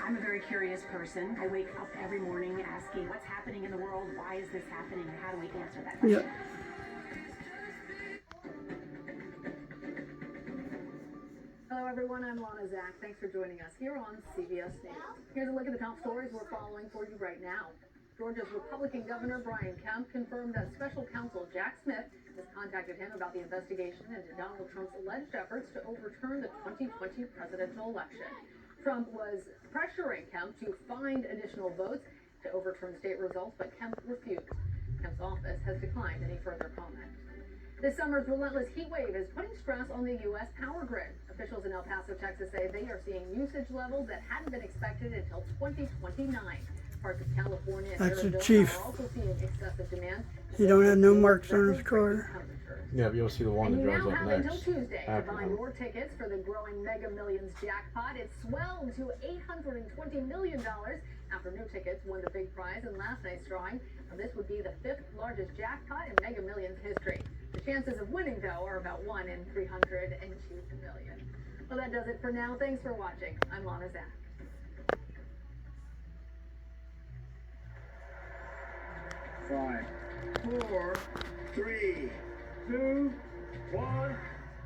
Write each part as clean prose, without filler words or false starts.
I'm a very curious person. I wake up every morning asking what's happening in the world, why is this happening, and how do we answer that question? Yep. Hello everyone, I'm Lana Zach. Thanks for joining us here on CBS News. Here's a look at the top stories we're following for you right now. Georgia's Republican Governor Brian Kemp confirmed that Special Counsel Jack Smith has contacted him about the investigation into Donald Trump's alleged efforts to overturn the 2020 presidential election. Trump was pressuring Kemp to find additional votes to overturn state results, but Kemp refused. Kemp's office has declined any further comment. This summer's relentless heat wave is putting stress on the U.S. power grid. Officials in El Paso, Texas say they are seeing usage levels that hadn't been expected until 2029. Parts of California and That's the Arizona chief. are also seeing excessive demand. He don't have no marks on his car. Yeah, but you'll see the one that And you drives now up have next. until Tuesday to After buy him. your tickets for the growing Mega Millions jackpot. It swelled to $820 million after new tickets won the big prize in last night's drawing. Now, this would be the 5th largest jackpot in Mega Millions history. The chances of winning, though, are about 1 in 302 million. Well, that does it for now. Thanks for watching. I'm Lana Zach. 5, 4, 3, 2, 1.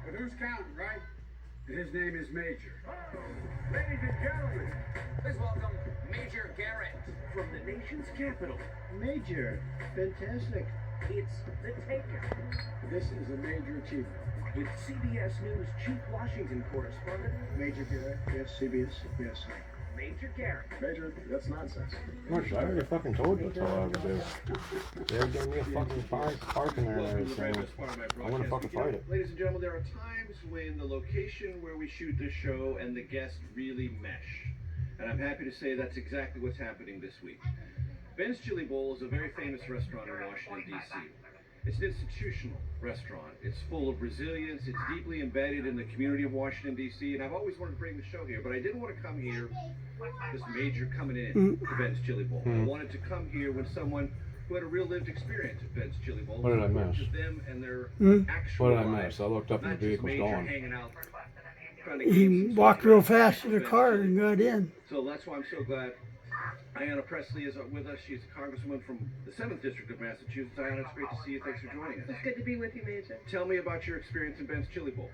But who's counting, right? His name is Major. Ladies and gentlemen, Please welcome Major Garrett from the nation's capital. Major, fantastic. It's the Taker. This is a major achievement. With CBS News Chief Washington Correspondent, Major Garrett, yes, CBS, yes. Major Garrett. Major, that's nonsense. Marsh, I already fucking told you that's all I would do. They're giving me a fucking parking there and everything. I'm gonna fucking fight it. Ladies and gentlemen, there are times when the location where we shoot this show and the guests really mesh. And I'm happy to say that's exactly what's happening this week. Ben's Chili Bowl is a very famous restaurant in Washington, D.C. It's an institutional restaurant. It's full of resilience. It's deeply embedded in the community of Washington, D.C. And I've always wanted to bring the show here, but I didn't want to come here just Major coming in to Ben's Chili Bowl. I wanted to come here with someone who had a real lived experience at Ben's Chili Bowl. What did I miss? Just them and their actual What did I lives, miss? I looked up and the not just vehicle's Major gone. hanging out, trying to He gain some walked sort of real fast to the Ben's car Chili and got in. So that's why I'm so glad Ayanna Presley is with us. She's a congresswoman from the 7th District of Massachusetts. Ayanna, it's great to see you. Thanks for joining us. It's good to be with you, Major. Tell me about your experience in Ben's Chili Bowl.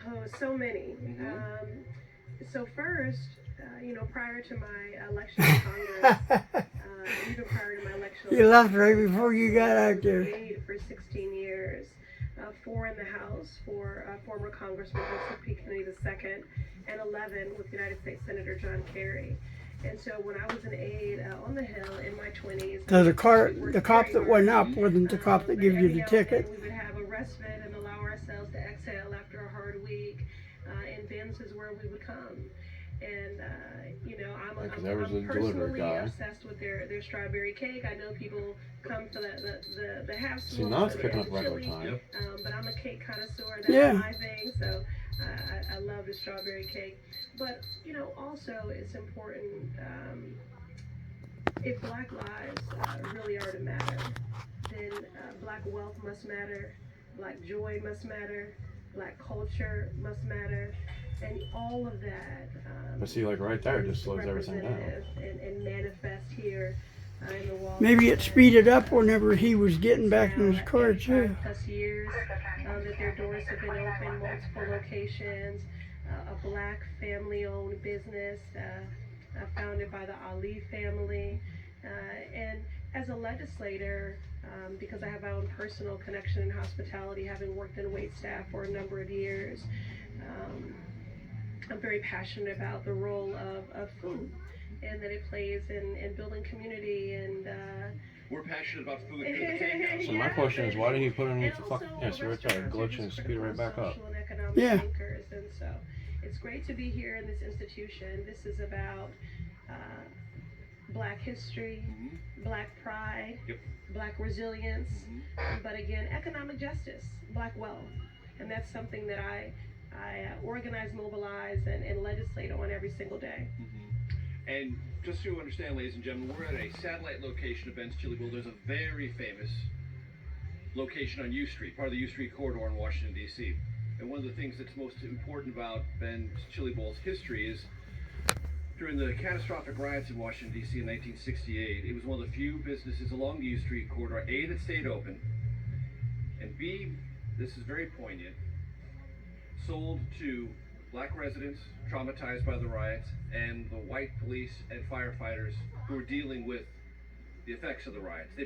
Oh, so many. Mhm. So first, prior to my election to Congress, even prior to my election, You left right before you got out there. aide for 16 years, 4 in the House for former Congressman Joseph P. Kennedy II, and 11 with United States Senator John Kerry. And so when I was an aide on the Hill in my 20s, So the cop that went up wasn't the cop that gave you the ticket. we would have a respite and allow ourselves to exhale after a hard week. And Ben's is where we would come. And I'm delivery personally guy. obsessed with their strawberry cake. I know people come for the half See, smokes now it's or the picking up regular chili, time. but I'm a cake connoisseur. That's Yeah. my thing. So I love the strawberry cake. But also it's important. If Black lives really are to matter, then Black wealth must matter, Black joy must matter, Black culture must matter, and all of that. But see, like right there, it just slows is everything down. representative and manifest here in the wall. Maybe it speeded up whenever he was getting back in his car too. 5+ years that their doors have been open, multiple locations, a Black family-owned business founded by the Ali family, and as a legislator, because I have my own personal connection in hospitality, having worked in wait staff for a number of years, I'm very passionate about the role of food and that it plays in building community and We're passionate about food here at the Takehouse. So my question is, why did he put it underneath the fucking... Yeah, see right there, glitch and speed right back up. social and economic Yeah. thinkers, and so it's great to be here in this institution. This is about Black history, Black pride, Yep. Black resilience, but again, economic justice, Black wealth, and that's something that I organize, mobilize, and legislate on every single day. And just so you understand, ladies and gentlemen, we're at a satellite location of Ben's Chili Bowl. There's a very famous location on U Street, part of the U Street corridor in Washington, D.C. And one of the things that's most important about Ben's Chili Bowl's history is During the catastrophic riots in Washington, D.C. in 1968, it was one of the few businesses along the U Street corridor, A, that stayed open, and B, this is very poignant, sold to black residents traumatized by the riots and the white police and firefighters who were dealing with the effects of the riots. They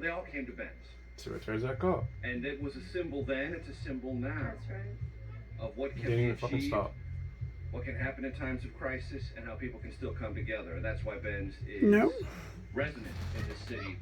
all came to Ben's. So where's that go? And it was a symbol then, it's a symbol now That's right. of what can Didn't be even fucking achieved, stop. what can happen in times of crisis, and how people can still come together. And that's why Ben's is No. resonant in this city.